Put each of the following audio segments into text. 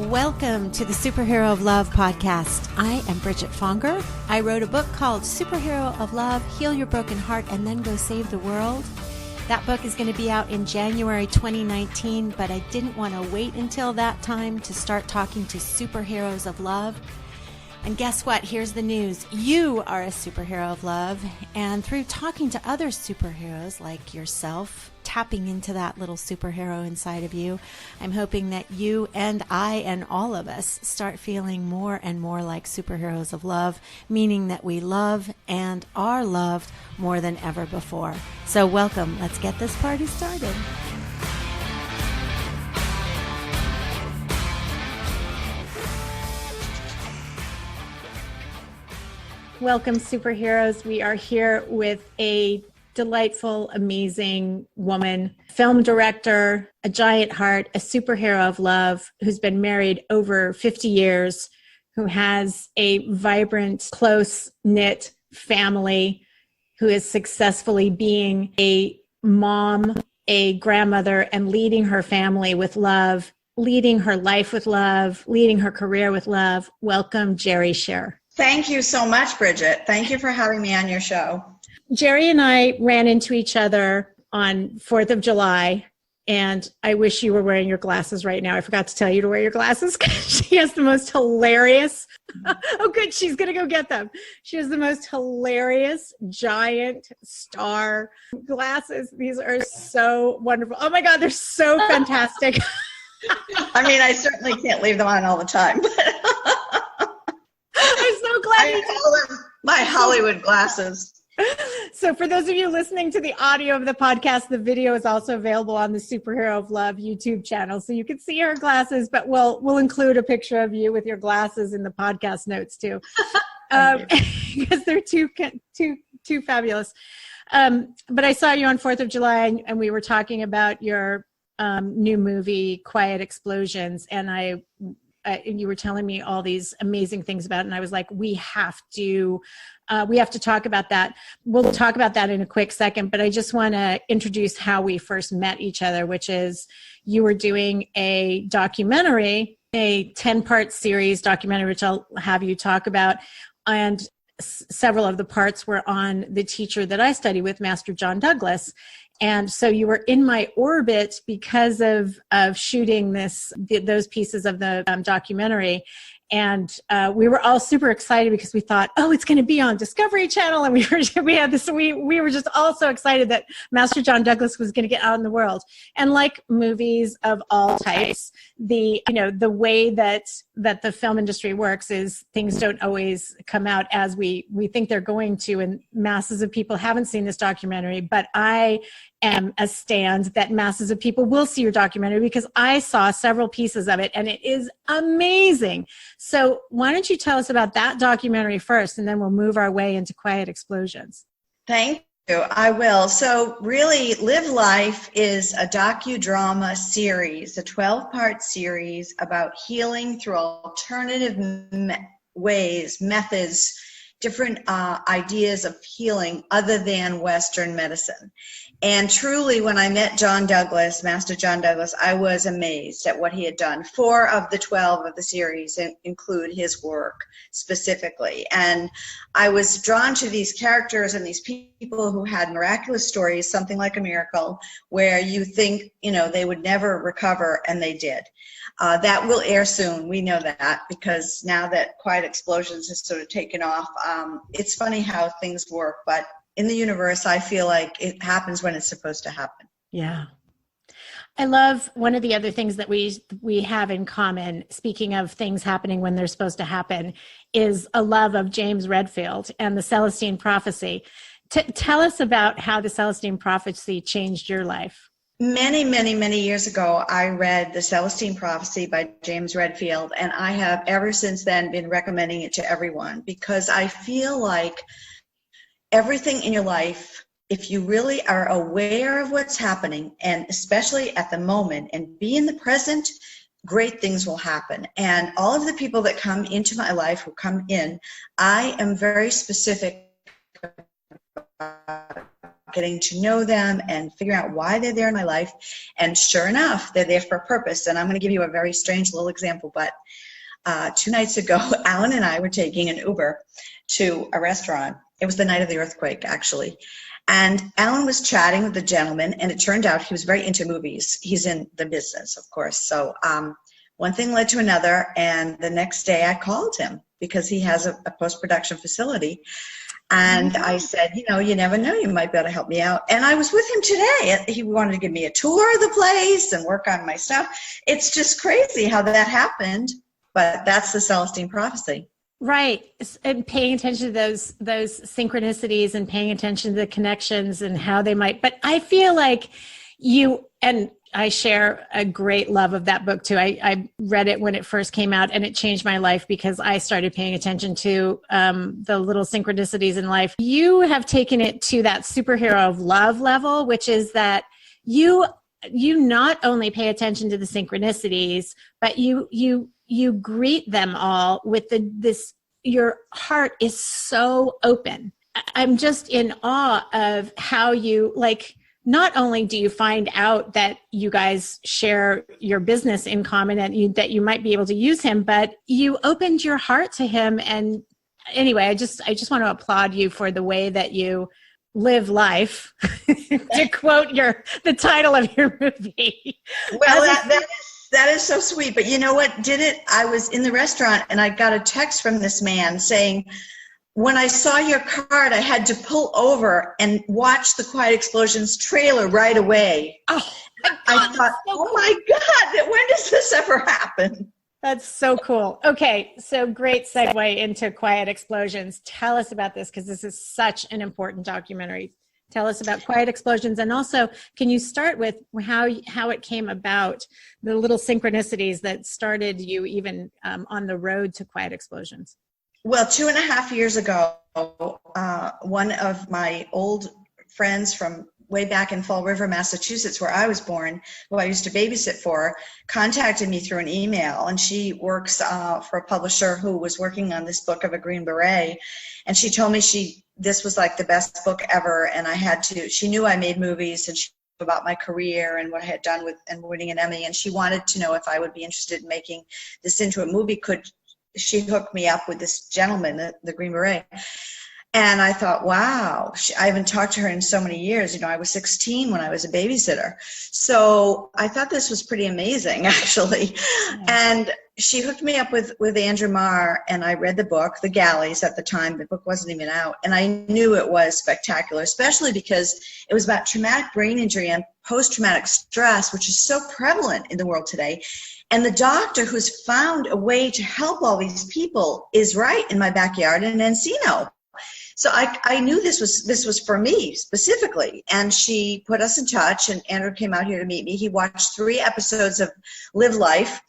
Welcome to the Superhero of Love podcast. I am Bridget Fonger. I wrote a book called Superhero of Love, Heal Your Broken Heart, and Then Go Save the World. That book is going to be out in January 2019, but I didn't want to wait until that time to start talking to superheroes of love. And guess what? Here's the news. You are a superhero of love. And through talking to other superheroes like yourself, tapping into that little superhero inside of you, I'm hoping that you and I and all of us start feeling more and more like superheroes of love, meaning that we love and are loved more than ever before. So welcome. Let's get this party started. Welcome, superheroes. We are here with a delightful, amazing woman, film director, a giant heart, a superhero of love, who's been married over 50 years, who has a vibrant, close-knit family, who is successfully being a mom, a grandmother, and leading her family with love, leading her life with love, leading her career with love. Welcome, Jerri Sher. Thank you so much, Bridget. Thank you for having me on your show. Jerri and I ran into each other on 4th of July, and I wish you were wearing your glasses right now. I forgot to tell you to wear your glasses because she has the most hilarious, oh good, she's going to go get them. She has the most hilarious giant star glasses. These are so wonderful. Oh my God, they're so fantastic. I mean, I certainly can't leave them on all the time, but I'm so glad I call them my Hollywood glasses. So for those of you listening to the audio of the podcast, the video is also available on the Superhero of Love YouTube channel. So you can see her glasses, but we'll include a picture of you with your glasses in the podcast notes too. Because they're too fabulous. But I saw you on 4th of July and we were talking about your new movie, Quiet Explosions. And you were telling me all these amazing things about it. And I was like, we have to talk about that. We'll talk about that in a quick second, but I just want to introduce how we first met each other, which is you were doing a documentary, a 10-part series documentary, which I'll have you talk about. And several of the parts were on the teacher that I study with, Master John Douglas. And so you were in my orbit because of shooting those pieces of the documentary. And we were all super excited because we thought, oh, it's going to be on Discovery Channel. And we were just all so excited that Master John Douglas was going to get out in the world. And like movies of all types, the way that the film industry works is things don't always come out as we think they're going to. And masses of people haven't seen this documentary, but I am a stand that masses of people will see your documentary because I saw several pieces of it and it is amazing. So why don't you tell us about that documentary first and then we'll move our way into Quiet Explosions. Thank you. I will. So really, Live Life is a docudrama series, a 12-part series about healing through alternative ways, methods, different ideas of healing other than Western medicine. And truly, when I met John Douglas, Master John Douglas, I was amazed at what he had done. 4 of the 12 of the series include his work specifically. And I was drawn to these characters and these people who had miraculous stories, something like a miracle, where you think, they would never recover, and they did. That will air soon. We know that because now that Quiet Explosions has sort of taken off, it's funny how things work, but in the universe, I feel like it happens when it's supposed to happen. Yeah. I love one of the other things that we have in common, speaking of things happening when they're supposed to happen, is a love of James Redfield and the Celestine Prophecy. Tell us about how the Celestine Prophecy changed your life. Many, many, many years ago, I read The Celestine Prophecy by James Redfield, and I have ever since then been recommending it to everyone because I feel like everything in your life, if you really are aware of what's happening, and especially at the moment, and be in the present, great things will happen. And all of the people that come into my life who come in, I am very specific about getting to know them and figuring out why they're there in my life. And sure enough, they're there for a purpose. And I'm going to give you a very strange little example, but 2 nights ago, Alan and I were taking an Uber to a restaurant. It was the night of the earthquake, actually. And Alan was chatting with the gentleman, and it turned out he was very into movies. He's in the business, of course. So one thing led to another, and the next day I called him because he has a post-production facility. And I said, you know, you never know, you might be able to help me out. And I was with him today. He wanted to give me a tour of the place and work on my stuff. It's just crazy how that happened, but that's the Celestine Prophecy. Right. And paying attention to those synchronicities and paying attention to the connections and how they might, but I feel like you, and I share a great love of that book too. I read it when it first came out, and it changed my life because I started paying attention to the little synchronicities in life. You have taken it to that superhero of love level, which is that you not only pay attention to the synchronicities, but you greet them all with this, your heart is so open. I'm just in awe of how you, like, not only do you find out that you guys share your business in common and that you might be able to use him, but you opened your heart to him. And anyway, I just want to applaud you for the way that you live life, to quote the title of your movie. Well, that is so sweet. But you know what did it? I was in the restaurant and I got a text from this man saying, when I saw your card, I had to pull over and watch the Quiet Explosions trailer right away. Oh, I thought, oh my God, when does this ever happen? That's so cool. Okay, so great segue into Quiet Explosions. Tell us about this, because this is such an important documentary. Tell us about Quiet Explosions, and also, can you start with how it came about, the little synchronicities that started you even on the road to Quiet Explosions? Well, 2.5 years ago, one of my old friends from way back in Fall River, Massachusetts, where I was born, who I used to babysit for, contacted me through an email. And she works for a publisher who was working on this book of a Green Beret. And she told me this was like the best book ever. And she knew I made movies, and she knew about my career and what I had done and winning an Emmy. And she wanted to know if I would be interested in making this into a movie. She hooked me up with this gentleman, the Green Beret. And I thought, wow, I haven't talked to her in so many years. You know, I was 16 when I was a babysitter. So I thought this was pretty amazing, actually. Yeah. And she hooked me up with Andrew Marr, and I read the book, The Galleys, at the time. The book wasn't even out. And I knew it was spectacular, especially because it was about traumatic brain injury and post-traumatic stress, which is so prevalent in the world today. And the doctor who's found a way to help all these people is right in my backyard in Encino. So I knew this was for me specifically, and she put us in touch, and Andrew came out here to meet me. He watched 3 episodes of Live Life,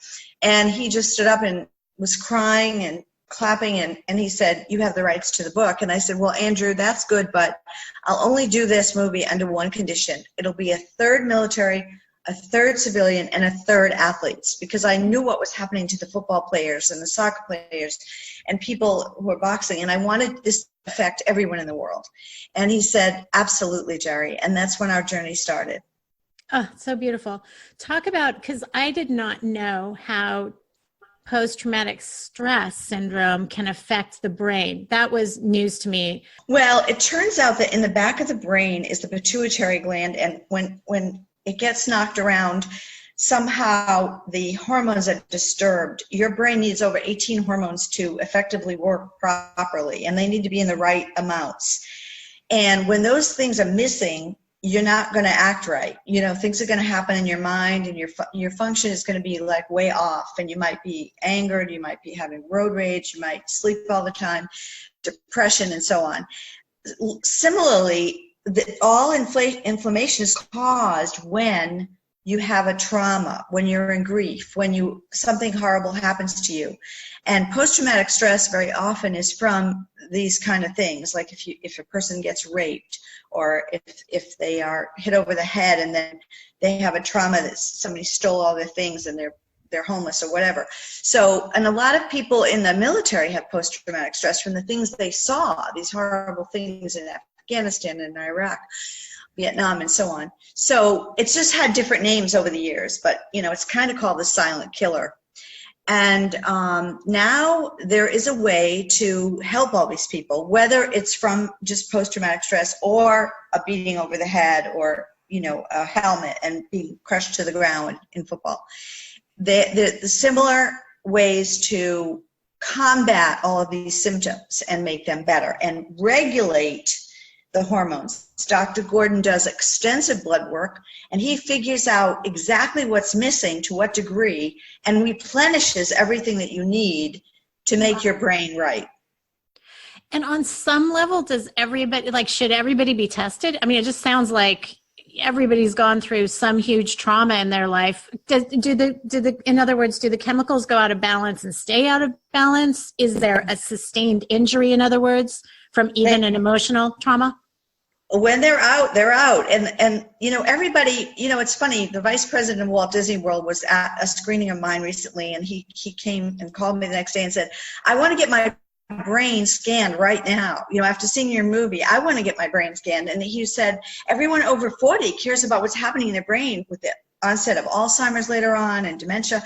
and he just stood up and was crying and clapping, and he said, you have the rights to the book. And I said, well, Andrew, that's good, but I'll only do this movie under one condition. It'll be a third military, a third civilian, and a third athletes, because I knew what was happening to the football players and the soccer players and people who were boxing, and I wanted this to affect everyone in the world. And he said, absolutely, Jerri. And that's when our journey started. Oh, so beautiful. Talk about, because I did not know how post-traumatic stress syndrome can affect the brain. That was news to me. Well, it turns out that in the back of the brain is the pituitary gland, and when it gets knocked around, somehow the hormones are disturbed. Your brain needs over 18 hormones to effectively work properly, and they need to be in the right amounts. And when those things are missing, you're not going to act right. You know, things are going to happen in your mind, and your function is going to be like way off, and you might be angered, you might be having road rage, you might sleep all the time, depression, and so on. Similarly, all inflammation is caused when you have a trauma, when you're in grief, when something horrible happens to you. And post-traumatic stress very often is from these kind of things, like if a person gets raped, or if they are hit over the head and then they have a trauma that somebody stole all their things and they're homeless or whatever. So, and a lot of people in the military have post-traumatic stress from the things they saw, these horrible things in Afghanistan and Iraq, Vietnam, and so on. So it's just had different names over the years, but it's kind of called the silent killer. And now there is a way to help all these people, whether it's from just post-traumatic stress or a beating over the head or, a helmet and being crushed to the ground in football. The similar ways to combat all of these symptoms and make them better and regulate the hormones. Dr. Gordon does extensive blood work, and he figures out exactly what's missing, to what degree, and replenishes everything that you need to make your brain right. And on some level, does everybody, should everybody be tested? I mean, it just sounds like everybody's gone through some huge trauma in their life. In other words, do the chemicals go out of balance and stay out of balance? Is there a sustained injury, in other words, from even an emotional trauma? When they're out, they're out. And everybody, it's funny, the vice president of Walt Disney World was at a screening of mine recently, and he came and called me the next day and said, I want to get my brain scanned right now. After seeing your movie, I want to get my brain scanned. And he said, everyone over 40 cares about what's happening in their brain with the onset of Alzheimer's later on and dementia.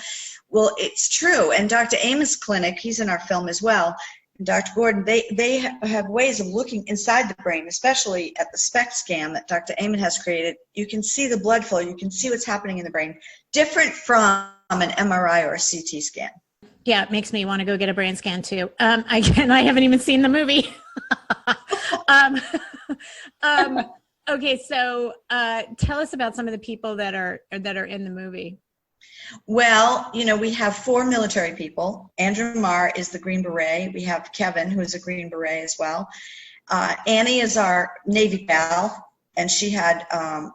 Well, it's true. And Dr. Amen's clinic, he's in our film as well, Dr. Gordon, they have ways of looking inside the brain, especially at the SPECT scan that Dr. Amen has created. You can see the blood flow. You can see what's happening in the brain, different from an MRI or a CT scan. Yeah, it makes me want to go get a brain scan too. I haven't even seen the movie. Okay, so tell us about some of the people that are in the movie. Well, we have 4 military people. Andrew Marr is the Green Beret. We have Kevin, who's a Green Beret as well. Annie is our Navy gal, and she had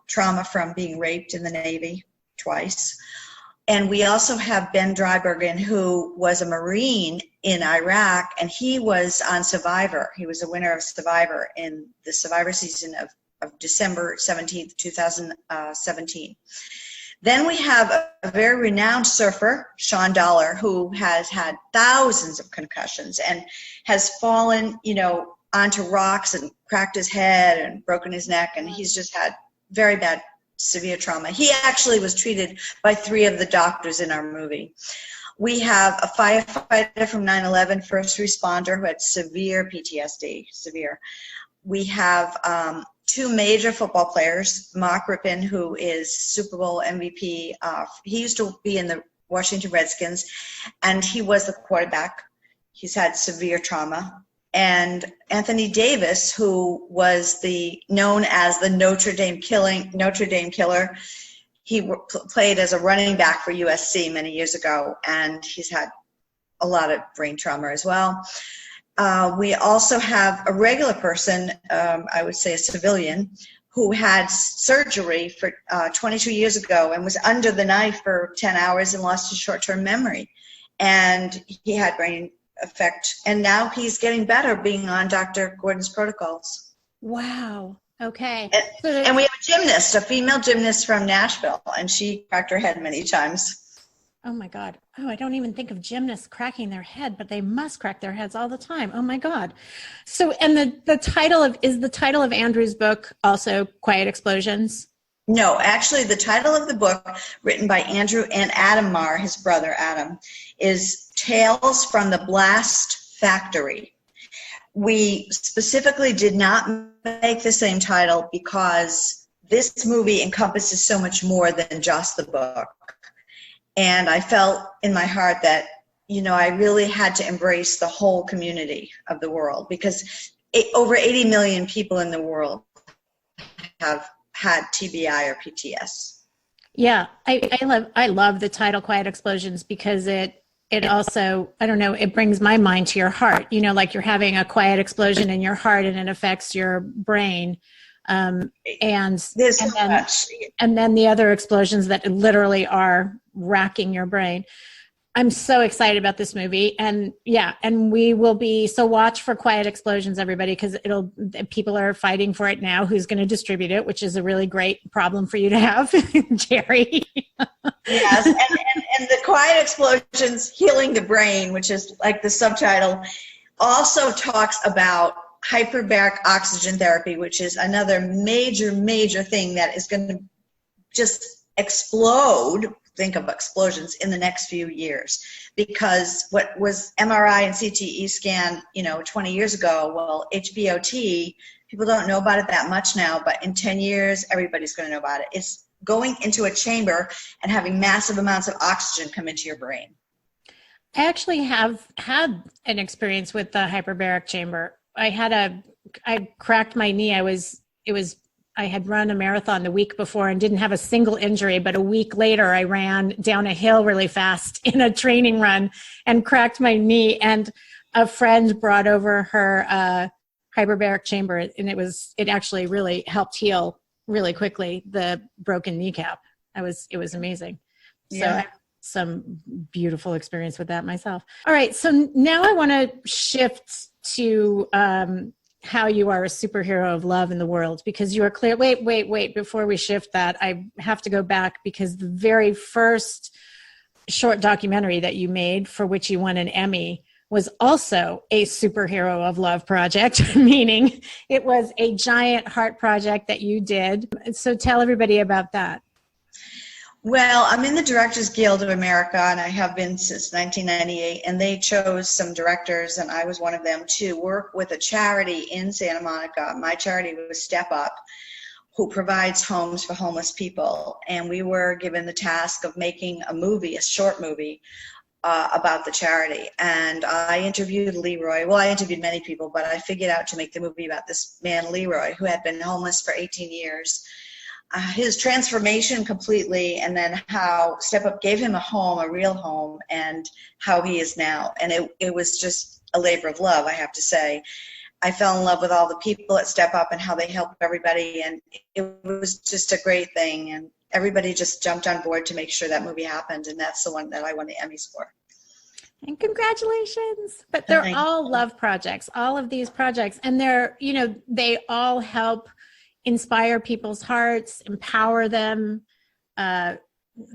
trauma from being raped in the Navy twice. And we also have Ben Drybergen, who was a Marine in Iraq, and he was on Survivor. He was a winner of Survivor in the Survivor season of December 17th, 2017. Then we have a very renowned surfer, Sean Dollar, who has had thousands of concussions and has fallen, onto rocks and cracked his head and broken his neck, and he's just had very bad, severe trauma. He actually was treated by 3 of the doctors in our movie. We have a firefighter from 9/11, first responder, who had severe PTSD, severe. We have 2 major football players, Mark Rippon, who is Super Bowl MVP. He used to be in the Washington Redskins, and he was the quarterback. He's had severe trauma. And Anthony Davis, who was known as the Notre Dame killer. He played as a running back for USC many years ago, and he's had a lot of brain trauma as well. We also have a regular person, I would say a civilian, who had surgery for 22 years ago and was under the knife for 10 hours and lost his short-term memory. And he had brain effect, and now he's getting better being on Dr. Gordon's protocols. Wow. Okay. And we have a gymnast, a female gymnast from Nashville, and she cracked her head many times. Oh my God. Oh, I don't even think of gymnasts cracking their head, but they must crack their heads all the time. Oh my God. So, and the title of Andrew's book also Quiet Explosions? No, actually the title of the book, written by Andrew and Adam Marr, his brother Adam, is Tales from the Blast Factory. We specifically did not make the same title because this movie encompasses so much more than just the book. And I felt in my heart that, I really had to embrace the whole community of the world, because over 80 million people in the world have had TBI or PTS. Yeah, I love the title Quiet Explosions, because it also, I don't know, it brings my mind to your heart, like you're having a quiet explosion in your heart and it affects your brain. And then the other explosions that literally are racking your brain. I'm so excited about this movie, and we will be, so watch for Quiet Explosions, everybody, because people are fighting for it now, who's going to distribute it, which is a really great problem for you to have, Jerry. Yes, and the Quiet Explosions, Healing the Brain, which is like the subtitle, also talks about hyperbaric oxygen therapy, which is another major, major thing that is going to just explode. Think of explosions in the next few years, because what was MRI and CTE scan, 20 years ago, well, HBOT, people don't know about it that much now, but in 10 years, everybody's going to know about it. It's going into a chamber and having massive amounts of oxygen come into your brain. I actually have had an experience with the hyperbaric chamber. I cracked my knee. I had run a marathon the week before and didn't have a single injury, but a week later I ran down a hill really fast in a training run and cracked my knee, and a friend brought over her hyperbaric chamber, and it actually really helped heal really quickly the broken kneecap. It was amazing. Yeah. So I had some beautiful experience with that myself. All right, so now I want to shift to how you are a superhero of love in the world, because you are clear. Wait, before we shift that, I have to go back, because the very first short documentary that you made, for which you won an Emmy, was also a superhero of love project, meaning it was a giant heart project that you did. So tell everybody about that. Well, I'm in the Directors Guild of America, and I have been since 1998, and they chose some directors, and I was one of them, to work with a charity in Santa Monica. My charity was Step Up, who provides homes for homeless people, and we were given the task of making a movie, a short movie, about the charity. And I interviewed Leroy. Well, I interviewed many people, but I figured out to make the movie about this man, Leroy, who had been homeless for 18 years. His transformation completely, and then how Step Up gave him a home, a real home, and how he is now. And it was just a labor of love, I have to say. I fell in love with all the people at Step Up and how they help everybody, and it was just a great thing. And everybody just jumped on board to make sure that movie happened, and that's the one that I won the Emmys for. And congratulations. But they're all love projects, all of these projects, and they all help inspire people's hearts, empower them,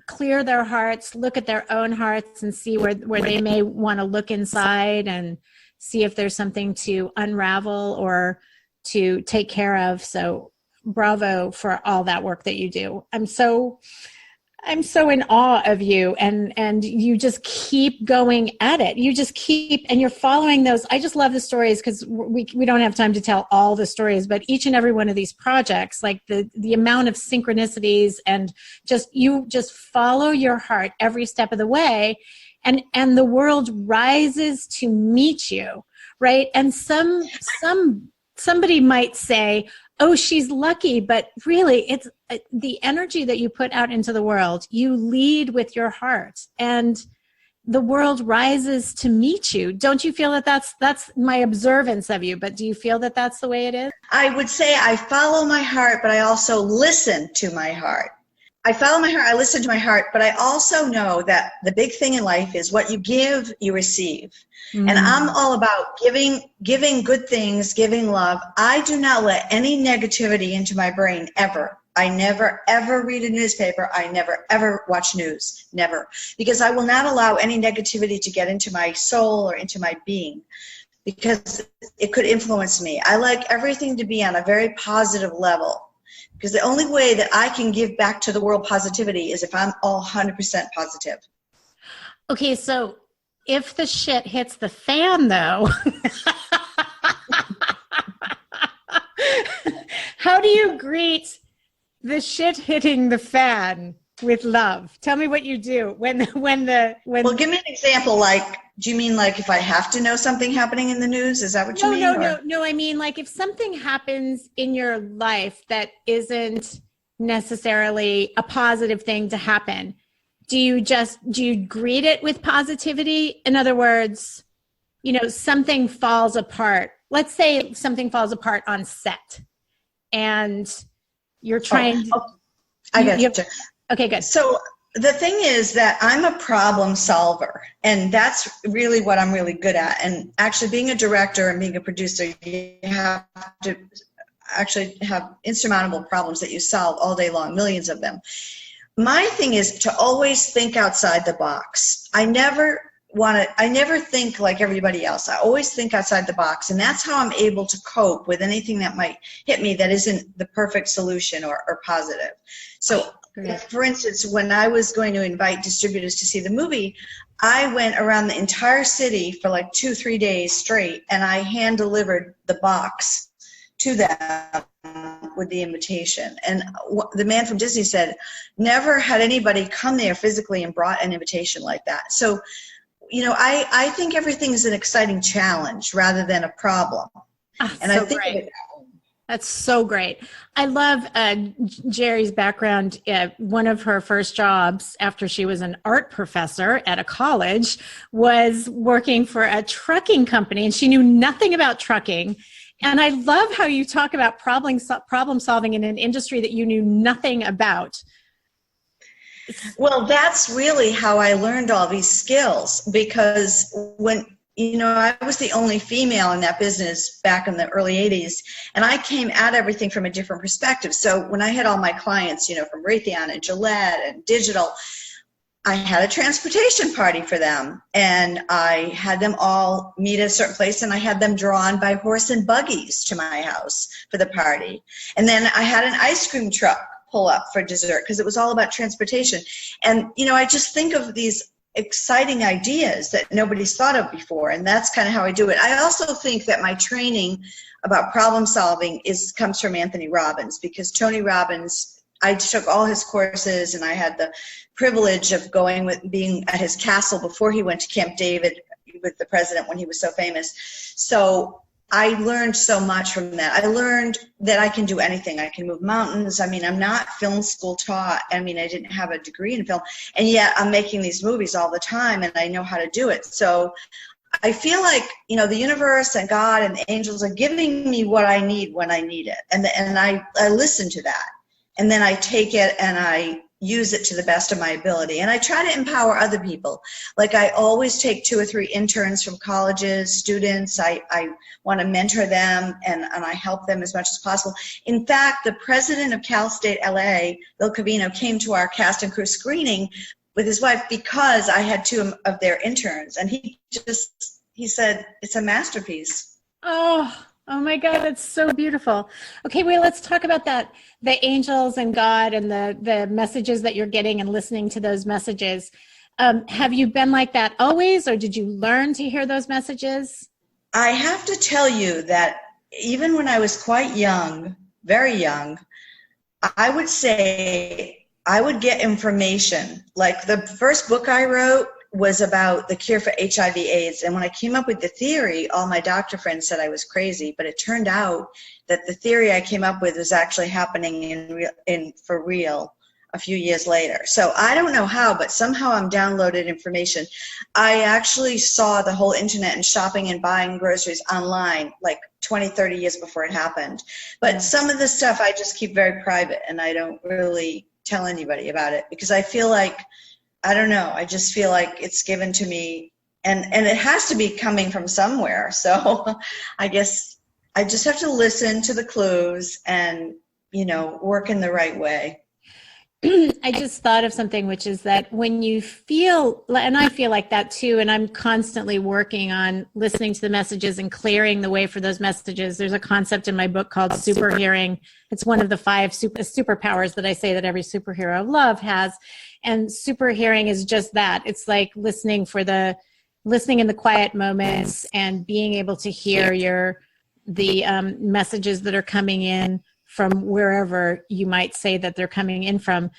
clear their hearts, look at their own hearts and see where they may want to look inside and see if there's something to unravel or to take care of. So bravo for all that work that you do. I'm so in awe of you, and you just keep going at it. You just keep, and you're following those. I just love the stories, because we don't have time to tell all the stories, but each and every one of these projects, like the amount of synchronicities, and you just follow your heart every step of the way, and the world rises to meet you, right? And somebody might say, oh, she's lucky, but really it's the energy that you put out into the world. You lead with your heart, and the world rises to meet you. Don't you feel that that's my observance of you, but do you feel that that's the way it is? I would say I follow my heart, but I also listen to my heart. I follow my heart, I listen to my heart, but I also know that the big thing in life is what you give, you receive. Mm. And I'm all about giving good things, giving love. I do not let any negativity into my brain, ever. I never, ever read a newspaper. I never, ever watch news. Never. Because I will not allow any negativity to get into my soul or into my being, because it could influence me. I like everything to be on a very positive level, because the only way that I can give back to the world positivity is if I'm all 100% positive. Okay, so if the shit hits the fan, though, how do you greet the shit hitting the fan with love? Tell me what you do when. Well, give me an example. Like, do you mean like if I have to know something happening in the news? Is that what you mean? No. I mean, like, if something happens in your life that isn't necessarily a positive thing to happen, do you greet it with positivity? In other words, something falls apart. Let's say something falls apart on set, and you're trying to. I get you. Okay, good. So the thing is that I'm a problem solver, and that's really what I'm really good at. And actually, being a director and being a producer, you have to actually have insurmountable problems that you solve all day long, millions of them. My thing is to always think outside the box. I never I never think like everybody else. I always think outside the box, and that's how I'm able to cope with anything that might hit me that isn't the perfect solution or positive. So for instance, when I was going to invite distributors to see the movie, I went around the entire city for like 2-3 days straight, and I hand delivered the box to them with the invitation. And the man from Disney said, never had anybody come there physically and brought an invitation like that. So, you know, I think everything is an exciting challenge rather than a problem. And so I think great. That's so great. I love Jerri's background. One of her first jobs after she was an art professor at a college was working for a trucking company, and she knew nothing about trucking. And I love how you talk about problem solving in an industry that you knew nothing about. Well, that's really how I learned all these skills, because when, you know, I was the only female in that business back in the early 80s, and I came at everything from a different perspective. So when I had all my clients, you know, from Raytheon and Gillette and digital, I had a transportation party for them, and I had them all meet at a certain place, and I had them drawn by horse and buggies to my house for the party. And then I had an ice cream truck pull up for dessert, because it was all about transportation. And, you know, I just think of these exciting ideas that nobody's thought of before, and that's kind of how I do it. I also think that my training about problem solving comes from Anthony Robbins, because Tony Robbins, I took all his courses, and I had the privilege of being at his castle before he went to Camp David with the president when he was so famous. So I learned so much from that. I learned that I can do anything. I can move mountains. I mean, I'm not film school taught. I mean, I didn't have a degree in film, and yet I'm making these movies all the time, and I know how to do it. So I feel like, you know, the universe and God and the angels are giving me what I need when I need it. And I listen to that. And then I take it and I use it to the best of my ability. And I try to empower other people. Like, I always take 2 or 3 interns from colleges, students. I want to mentor them, and I help them as much as possible. In fact, the president of Cal State LA, Bill Covino, came to our cast and crew screening with his wife because I had 2 of their interns. And he said, it's a masterpiece. Oh my God, that's so beautiful. Okay, well, let's talk about that, the angels and God and the messages that you're getting and listening to those messages. Have you been like that always, or did you learn to hear those messages? I have to tell you that even when I was quite young, very young, I would say I would get information. Like, the first book I wrote was about the cure for HIV/AIDS. And when I came up with the theory, all my doctor friends said I was crazy, but it turned out that the theory I came up with was actually happening for real a few years later. So I don't know how, but somehow I'm downloaded information. I actually saw the whole internet and shopping and buying groceries online like 20, 30 years before it happened. But some of the stuff I just keep very private, and I don't really tell anybody about it, because I feel like, I don't know, I just feel like it's given to me, and it has to be coming from somewhere. So I guess I just have to listen to the clues and, you know, work in the right way. I just thought of something, which is that when you feel, and I feel like that too, and I'm constantly working on listening to the messages and clearing the way for those messages. There's a concept in my book called super hearing. It's one of the 5 superpowers that I say that every superhero of love has. And super hearing is just that. It's like listening in the quiet moments and being able to hear the messages that are coming in from wherever you might say that they're coming in from.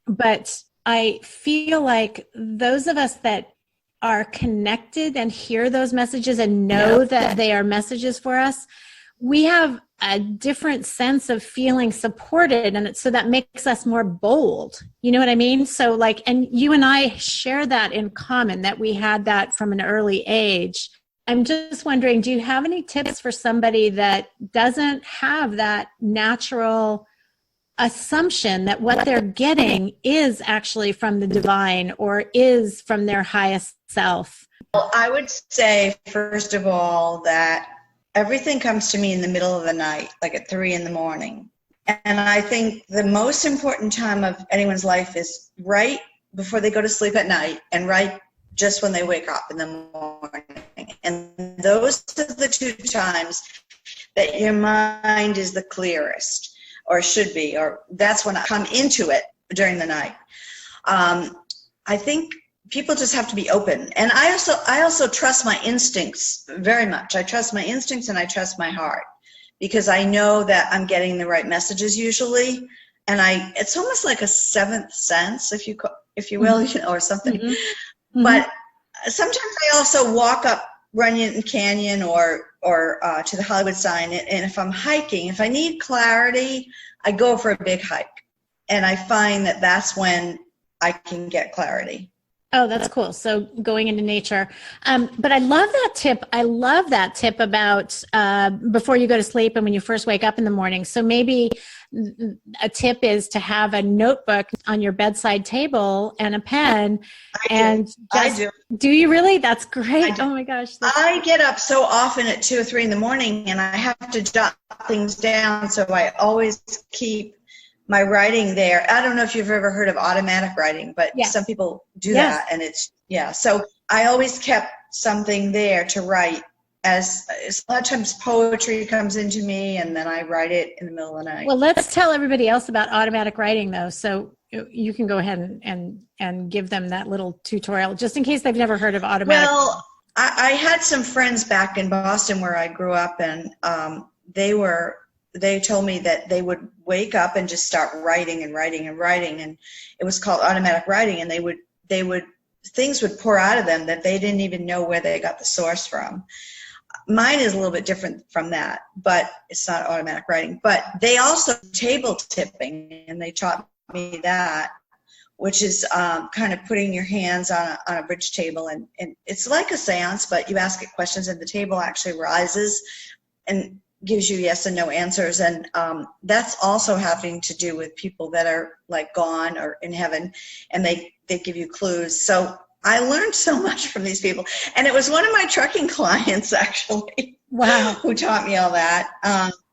But I feel like those of us that are connected and hear those messages and know that they are messages for us, we have a different sense of feeling supported, and so that makes us more bold. You know what I mean? So like, and you and I share that in common, that we had that from an early age. I'm just wondering, do you have any tips for somebody that doesn't have that natural assumption that what they're getting is actually from the divine or is from their highest self? Well, I would say, first of all, that everything comes to me in the middle of the night, like at 3 in the morning. And I think the most important time of anyone's life is right before they go to sleep at night and right just when they wake up in the morning. And those are the 2 times that your mind is the clearest, or should be, or that's when I come into it during the night. I think people just have to be open. And I also trust my instincts very much. I trust my instincts and I trust my heart, because I know that I'm getting the right messages usually. And it's almost like a 7th sense, if you will, you know, or something. Mm-hmm. But sometimes I also walk up Runyon Canyon or to the Hollywood sign, and if I'm hiking, if I need clarity, I go for a big hike, and I find that that's when I can get clarity. Oh, that's cool. So going into nature. But I love that tip. I love that tip about before you go to sleep and when you first wake up in the morning. So maybe a tip is to have a notebook on your bedside table and a pen. I do. Do you really? That's great. Oh my gosh. I get up so often at 2 or 3 in the morning, and I have to jot things down. So I always keep my writing there. I don't know if you've ever heard of automatic writing, but yes, some people do that, and so I always kept something there to write. As a lot of times poetry comes into me, and then I write it in the middle of the night. Well, let's tell everybody else about automatic writing, though. So you can go ahead and give them that little tutorial, just in case they've never heard of automatic. Well, I had some friends back in Boston where I grew up, and they told me that they would wake up and just start writing, and it was called automatic writing, and things would pour out of them that they didn't even know where they got the source from. Mine is a little bit different from that, but it's not automatic writing. But they also table tipping, and they taught me that, which is kind of putting your hands on a bridge table, and it's like a seance, but you ask it questions, and the table actually rises and gives you yes and no answers. And that's also having to do with people that are like gone or in heaven, and they give you clues. So I learned so much from these people, and it was one of my trucking clients actually. Wow. Who taught me all that.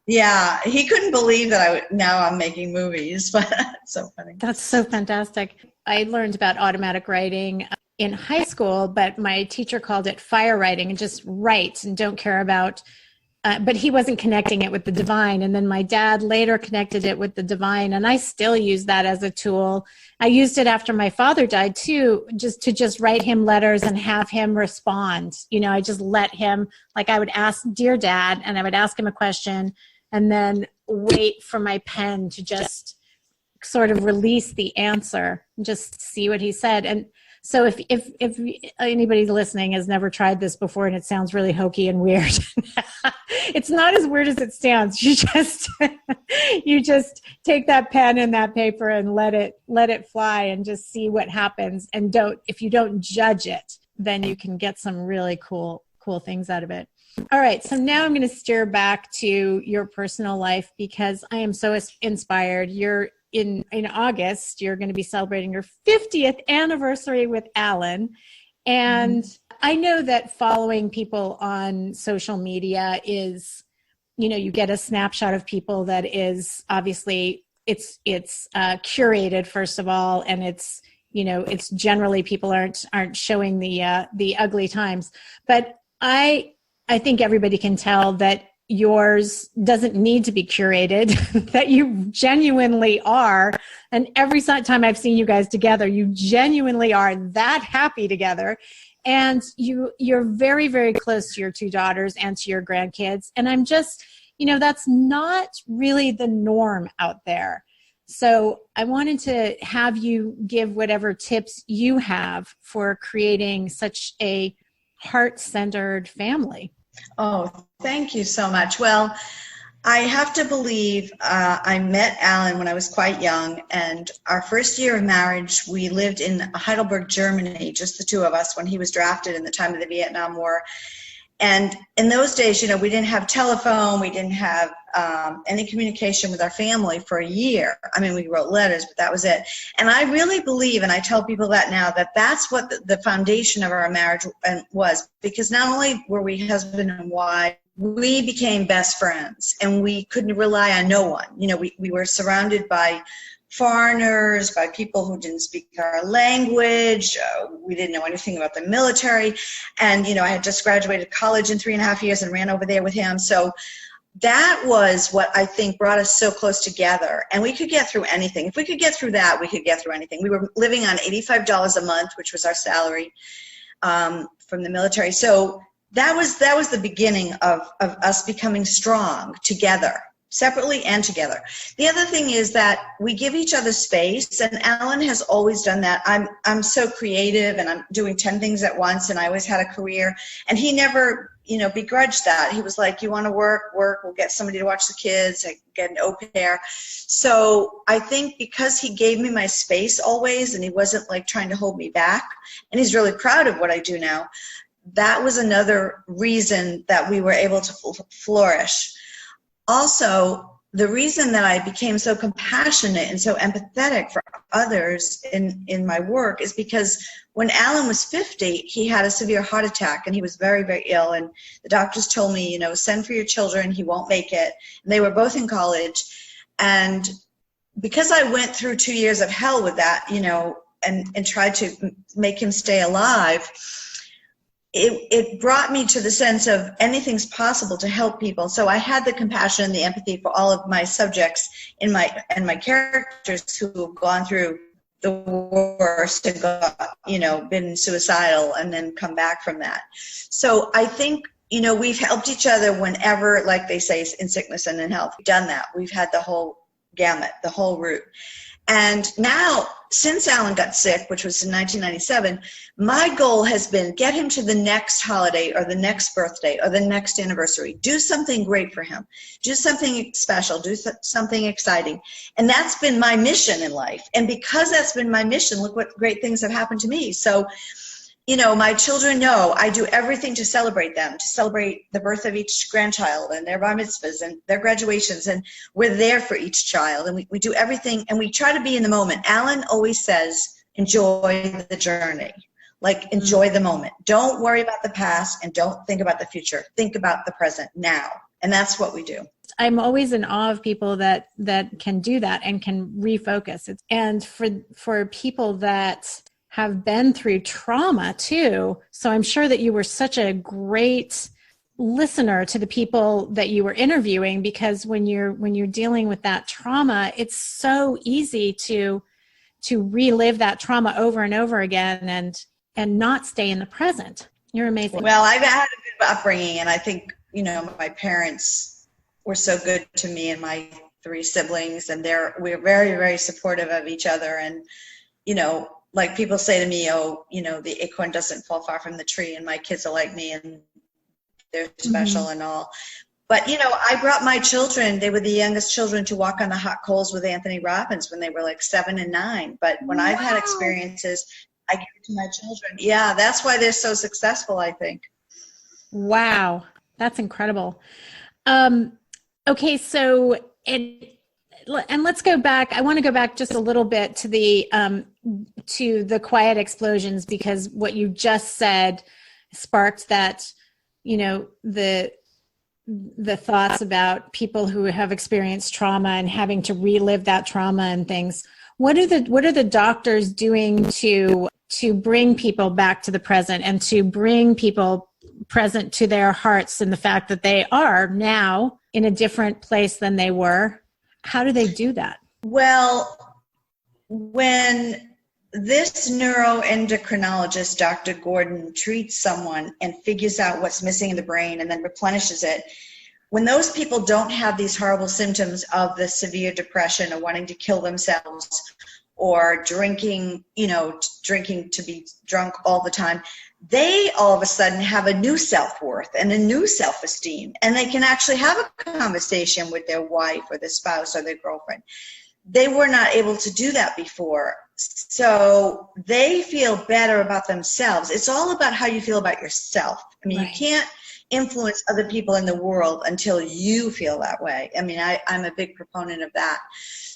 Yeah, he couldn't believe that now I'm making movies, but it's so funny. That's so fantastic. I learned about automatic writing in high school, but my teacher called it fire writing, and just write and don't care about but he wasn't connecting it with the divine. And then my dad later connected it with the divine. And I still use that as a tool. I used it after my father died too, just write him letters and have him respond. You know, I just let him, like I would ask, dear Dad, and I would ask him a question and then wait for my pen to just sort of release the answer and just see what he said. And so if anybody listening has never tried this before and it sounds really hokey and weird, it's not as weird as it sounds. You just take that pen and that paper and let it fly and just see what happens. And if you don't judge it, then you can get some really cool things out of it. All right. So now I'm going to steer back to your personal life because I am so inspired. In August, you're going to be celebrating your 50th anniversary with Alan. And I know that following people on social media is, you get a snapshot of people that is obviously it's curated, first of all. And it's generally people aren't showing the ugly times. But I think everybody can tell that yours doesn't need to be curated, that you genuinely are. And every time I've seen you guys together, you genuinely are that happy together. And you're very, very close to your two daughters and to your grandkids. And I'm just, that's not really the norm out there. So I wanted to have you give whatever tips you have for creating such a heart-centered family. Oh, thank you so much. Well, I have to believe I met Alan when I was quite young, and our first year of marriage, we lived in Heidelberg, Germany, just the two of us, when he was drafted in the time of the Vietnam War. And in those days, we didn't have telephone, we didn't have any communication with our family for a year. I mean, we wrote letters, but that was it. And I really believe, and I tell people that now, that that's what the foundation of our marriage was. Because not only were we husband and wife, we became best friends, and we couldn't rely on no one. We were surrounded by foreigners, by people who didn't speak our language. We didn't know anything about the military. And, I had just graduated college in 3.5 years and ran over there with him. So that was what I think brought us so close together. And we could get through anything. If we could get through that, we could get through anything. We were living on $85 a month, which was our salary from the military. So that was the beginning of us becoming strong together, separately and together. The other thing is that we give each other space, and Alan has always done that. I'm so creative, and I'm doing 10 things at once, and I always had a career, and he never begrudged that. He was like, you want to work, we'll get somebody to watch the kids, I get an au pair. So I think because he gave me my space always, and he wasn't like trying to hold me back, and he's really proud of what I do now, that was another reason that we were able to flourish. Also, the reason that I became so compassionate and so empathetic for others in my work is because when Alan was 50, he had a severe heart attack, and he was very, very ill. And the doctors told me, send for your children, he won't make it. And they were both in college. And because I went through 2 years of hell with that, and tried to make him stay alive, it brought me to the sense of anything's possible to help people. So I had the compassion and the empathy for all of my subjects and my characters who have gone through the worst and been suicidal and then come back from that. So I think, we've helped each other whenever, like they say, in sickness and in health. We've done that. We've had the whole gamut, the whole route. And now, since Alan got sick, which was in 1997, my goal has been get him to the next holiday or the next birthday or the next anniversary. Do something great for him. Do something special. Do something exciting. And that's been my mission in life. And because that's been my mission, look what great things have happened to me. So, my children know I do everything to celebrate them, to celebrate the birth of each grandchild and their bar mitzvahs and their graduations. And we're there for each child. And we do everything. And we try to be in the moment. Alan always says, enjoy the journey. Like, enjoy the moment. Don't worry about the past and don't think about the future. Think about the present now. And that's what we do. I'm always in awe of people that can do that and can refocus. And for people that have been through trauma too. So I'm sure that you were such a great listener to the people that you were interviewing, because when you're dealing with that trauma, it's so easy to relive that trauma over and over again and not stay in the present. You're amazing. Well, I've had a good upbringing, and I think, my parents were so good to me and my 3 siblings, and we're very, very supportive of each other. And, like people say to me, the acorn doesn't fall far from the tree, and my kids are like me and they're special and all. But, I brought my children, they were the youngest children, to walk on the hot coals with Anthony Robbins when they were like 7 and 9. But when I've had experiences, I give it to my children. Yeah, that's why they're so successful, I think. Wow, that's incredible. Okay, so and let's go back. I want to go back just a little bit to the quiet explosions, because what you just said sparked that, the thoughts about people who have experienced trauma and having to relive that trauma and things. What are the doctors doing to bring people back to the present and to bring people present to their hearts and the fact that they are now in a different place than they were? How do they do that? Well, when this neuroendocrinologist, Dr. Gordon, treats someone and figures out what's missing in the brain and then replenishes it, when those people don't have these horrible symptoms of the severe depression or wanting to kill themselves or drinking to be drunk all the time, they all of a sudden have a new self-worth and a new self-esteem, and they can actually have a conversation with their wife or their spouse or their girlfriend. They were not able to do that before. So they feel better about themselves. It's all about how you feel about yourself. I mean, right. You can't influence other people in the world until you feel that way. I mean, I'm a big proponent of that.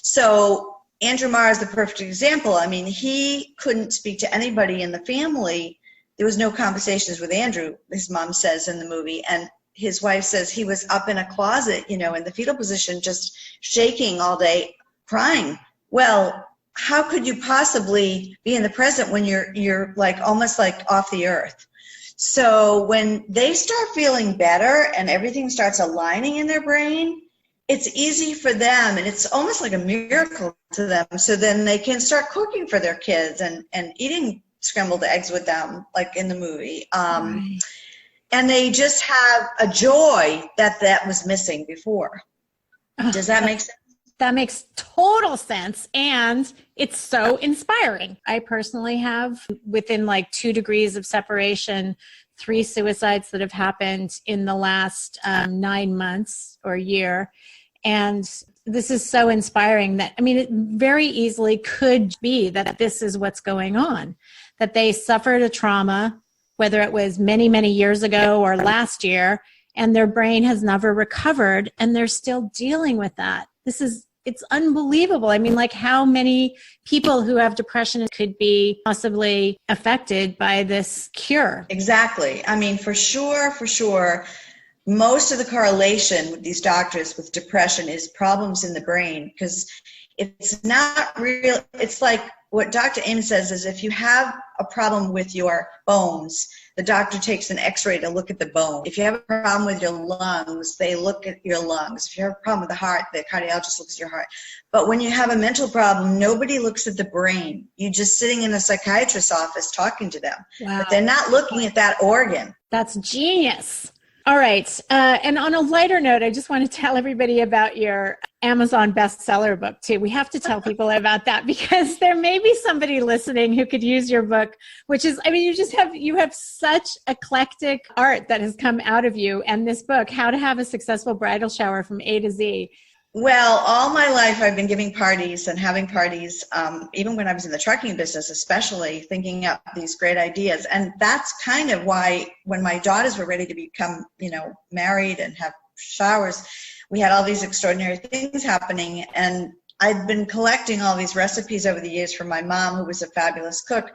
So Andrew Marr is the perfect example. I mean, he couldn't speak to anybody in the family. There was no conversations with Andrew, his mom says in the movie. And his wife says he was up in a closet, in the fetal position, just shaking all day, crying well, how could you possibly be in the present when you're like almost like off the earth? So when they start feeling better and everything starts aligning in their brain, it's easy for them, and it's almost like a miracle to them. So then they can start cooking for their kids and eating scrambled eggs with them, like in the movie. Right. And they just have a joy that was missing before. Does that make sense? That makes total sense. And it's so inspiring. I personally have, within like 2 degrees of separation, 3 suicides that have happened in the last 9 months or a year. And this is so inspiring that, I mean, it very easily could be that this is what's going on, that they suffered a trauma, whether it was many, many years ago or last year, and their brain has never recovered, and they're still dealing with that. It's unbelievable. I mean, like, how many people who have depression could be possibly affected by this cure? Exactly. I mean, for sure, most of the correlation with these doctors with depression is problems in the brain, because it's not real. It's like what Dr. Ames says is, if you have a problem with your bones, the doctor takes an x-ray to look at the bone. If you have a problem with your lungs, they look at your lungs. If you have a problem with the heart, the cardiologist looks at your heart. But when you have a mental problem, nobody looks at the brain. You're just sitting in a psychiatrist's office talking to them. Wow. But they're not looking at that organ. That's genius. All right. And on a lighter note, I just want to tell everybody about your Amazon bestseller book too. We have to tell people about that, because there may be somebody listening who could use your book, which is, I mean, you have such eclectic art that has come out of you. And this book, How to Have a Successful Bridal Shower from A to Z. Well, all my life I've been giving parties and having parties, even when I was in the trucking business, especially, thinking up these great ideas. And that's kind of why when my daughters were ready to become, married and have showers, we had all these extraordinary things happening. And I'd been collecting all these recipes over the years from my mom, who was a fabulous cook.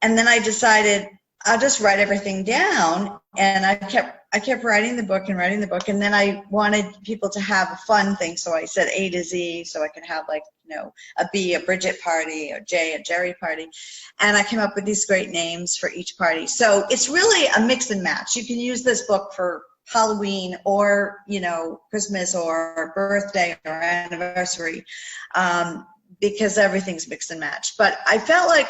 And then I decided I'll just write everything down. And I kept writing the book, and then I wanted people to have a fun thing, so I said A to Z, so I could have, like, a B, a Bridget party, or J, a Jerry party, and I came up with these great names for each party. So it's really a mix and match. You can use this book for Halloween or, Christmas or birthday or anniversary, because everything's mix and match. But I felt like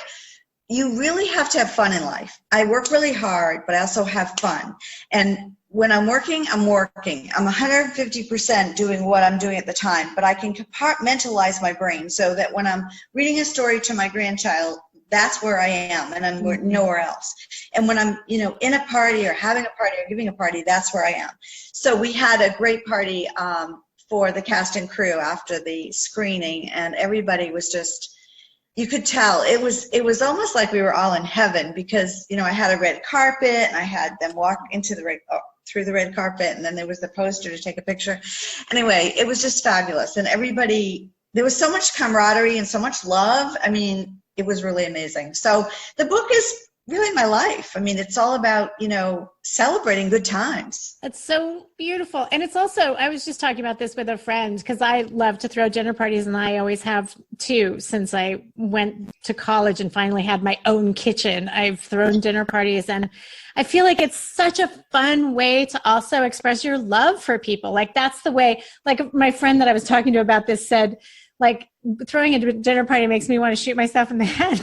you really have to have fun in life. I work really hard, but I also have fun. And when I'm working, I'm working. I'm 150% doing what I'm doing at the time, but I can compartmentalize my brain so that when I'm reading a story to my grandchild, that's where I am, and I'm nowhere else. And when I'm, in a party or having a party or giving a party, that's where I am. So we had a great party for the cast and crew after the screening, and everybody was just, you could tell it was almost like we were all in heaven, because I had a red carpet, and I had them walk through the red carpet, and then there was the poster to take a picture. Anyway, it was just fabulous, and everybody, there was so much camaraderie and so much love. I mean, it was really amazing. So the book is really my life. I mean, it's all about, celebrating good times. It's so beautiful. And it's also, I was just talking about this with a friend, because I love to throw dinner parties, and I always have too, since I went to college and finally had my own kitchen. I've thrown dinner parties, and I feel like it's such a fun way to also express your love for people. Like, that's the way, like, my friend that I was talking to about this said, like, throwing a dinner party makes me want to shoot myself in the head.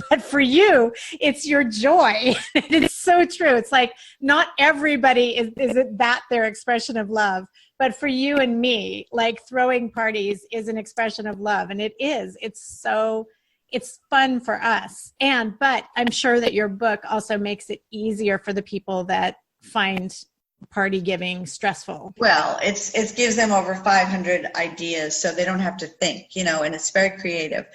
But for you, it's your joy. It's so true. It's like, not everybody is it that their expression of love. But for you and me, like, throwing parties is an expression of love. And it is. It's fun for us. But I'm sure that your book also makes it easier for the people that find party giving stressful. Well, it gives them over 500 ideas, so they don't have to think, and it's very creative.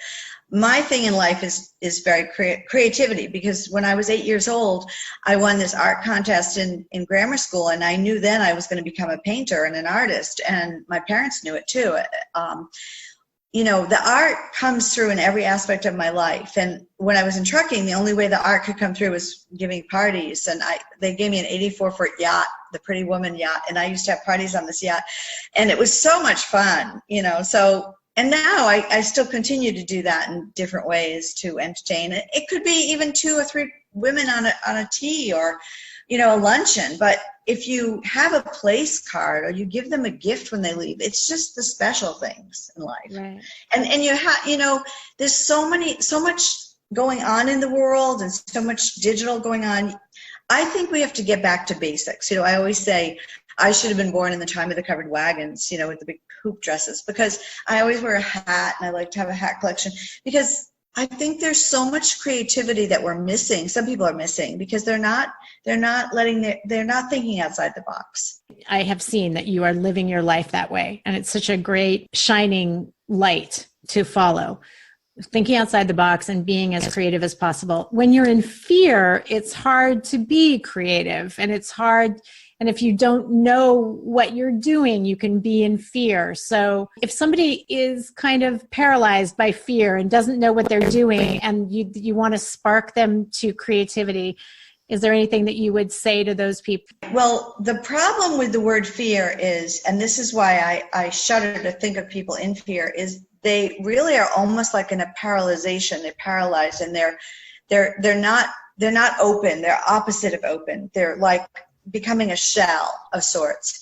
My thing in life is very creativity, because when I was 8 years old, I won this art contest in grammar school, and I knew then I was going to become a painter and an artist, and my parents knew it too. The art comes through in every aspect of my life. And when I was in trucking, the only way the art could come through was giving parties. And they gave me an 84-foot yacht, the Pretty Woman yacht, and I used to have parties on this yacht. And it was so much fun, So And now I still continue to do that in different ways to entertain. It could be even 2 or 3 women on a tea or, a luncheon. But if you have a place card or you give them a gift when they leave, it's just the special things in life. Right. And you have, there's so much going on in the world and so much digital going on. I think we have to get back to basics. I always say I should have been born in the time of the covered wagons, with the big hoop dresses, because I always wear a hat and I like to have a hat collection, because I think there's so much creativity that we're missing. Some people are missing because they're not thinking outside the box. I have seen that you are living your life that way, and it's such a great shining light to follow. Thinking outside the box and being as creative as possible. When you're in fear, it's hard to be creative, and it's hard. And if you don't know what you're doing, you can be in fear. So if somebody is kind of paralyzed by fear and doesn't know what they're doing, and you want to spark them to creativity, is there anything that you would say to those people? Well, the problem with the word fear is, and this is why I shudder to think of people in fear, is they really are almost like in a paralyzation. They're paralyzed, and they're not open. They're opposite of open. They're like becoming a shell of sorts.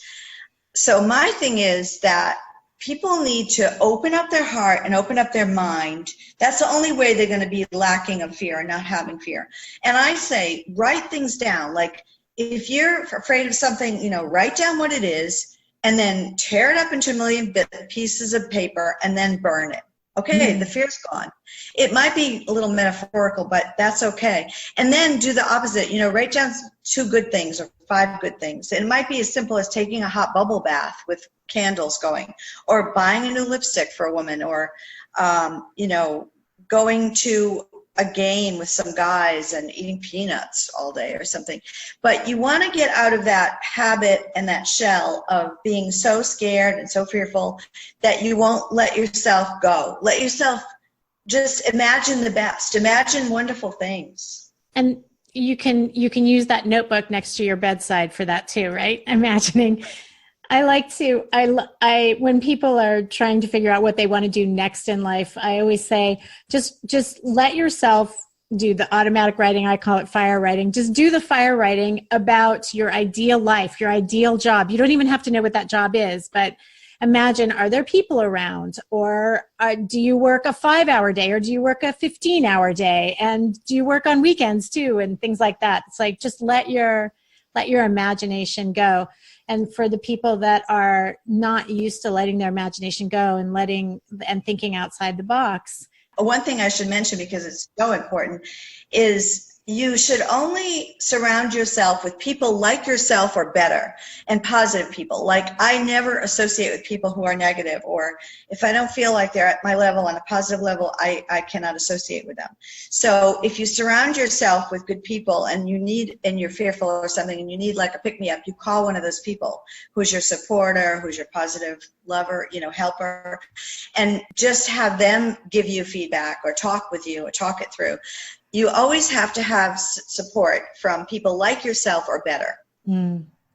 So my thing is that people need to open up their heart and open up their mind. That's the only way they're going to be lacking of fear and not having fear. And I say, write things down. Like if you're afraid of something, write down what it is and then tear it up into a million pieces of paper and then burn it. Okay, the fear's gone. It might be a little metaphorical, but that's okay. And then do the opposite. Write down 2 good things or 5 good things. It might be as simple as taking a hot bubble bath with candles going, or buying a new lipstick for a woman, or, going to a game with some guys and eating peanuts all day or something. But you want to get out of that habit and that shell of being so scared and so fearful that you won't let yourself go. Let yourself just imagine the best. Imagine wonderful things. And you can use that notebook next to your bedside for that too, right? Imagining. I like to, when people are trying to figure out what they want to do next in life, I always say, just let yourself do the automatic writing. I call it fire writing. Just do the fire writing about your ideal life, your ideal job. You don't even have to know what that job is, but imagine, are there people around, or do you work a 5-hour day, or do you work a 15-hour day? And do you work on weekends too? And things like that. It's like, just let your imagination go. And for the people that are not used to letting their imagination go and thinking outside the box. One thing I should mention, because it's so important, is you should only surround yourself with people like yourself or better, and positive people. Like, I never associate with people who are negative, or if I don't feel like they're at my level, on a positive level, I cannot associate with them. So if you surround yourself with good people and you're fearful or something and you need like a pick-me-up, you call one of those people who's your supporter, who's your positive lover, helper, and just have them give you feedback or talk with you or talk it through. You always have to have support from people like yourself or better.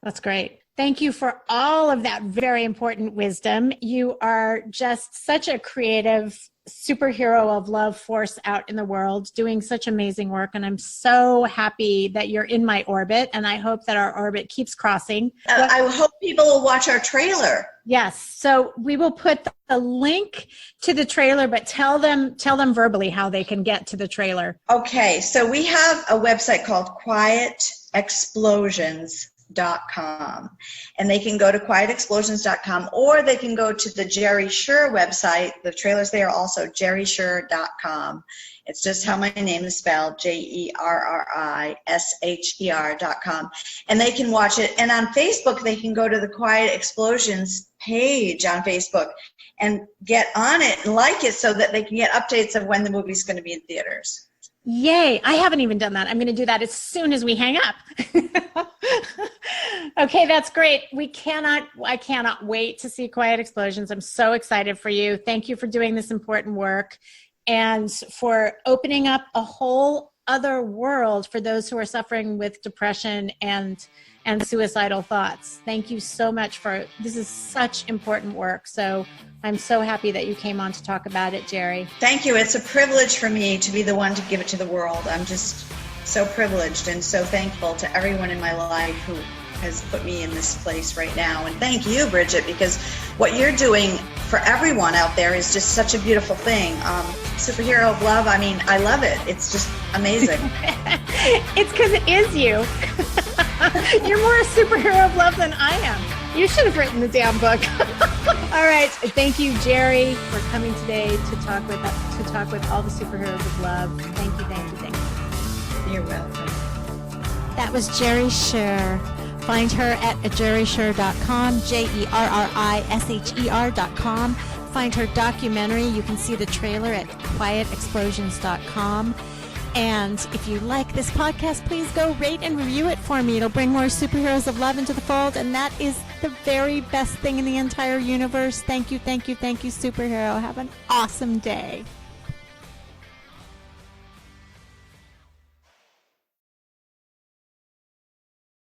That's great. Thank you for all of that very important wisdom. You are just such a creative superhero of love force out in the world, doing such amazing work. And I'm so happy that you're in my orbit, and I hope that our orbit keeps crossing. I hope people will watch our trailer. Yes. So we will put the link to the trailer, but tell them verbally how they can get to the trailer. Okay. So we have a website called quietexplosions.com, and they can go to quietexplosions.com, or they can go to the Jerri Sher website. The trailer's there also, jerrisher.com. It's just how my name is spelled, JerriSher.com. And they can watch it. And on Facebook, they can go to the Quiet Explosions page on Facebook and get on it and like it, so that they can get updates of when the movie's going to be in theaters. Yay. I haven't even done that. I'm going to do that as soon as we hang up. Okay, that's great. I cannot wait to see Quiet Explosions. I'm so excited for you. Thank you for doing this important work and for opening up a whole other world for those who are suffering with depression and suicidal thoughts. Thank you so much this is such important work. So I'm so happy that you came on to talk about it, Jerri. Thank you. It's a privilege for me to be the one to give it to the world. I'm just so privileged and so thankful to everyone in my life who has put me in this place right now. And thank you, Bridget, because what you're doing for everyone out there is just such a beautiful thing. Superhero of Love, I mean, I love it. It's just amazing. It's because it is you. You're more a superhero of love than I am. You should have written the damn book. All right. Thank you, Jerri, for coming today to talk with all the superheroes of love. Thank you, thank you, thank you. You're welcome. That was Jerri Sher. Find her at jerrisher.com, JERRISHER.com. Find her documentary. You can see the trailer at quietexplosions.com. And if you like this podcast, please go rate and review it for me. It'll bring more superheroes of love into the fold, and that is the very best thing in the entire universe. Thank you, thank you, thank you, superhero. Have an awesome day.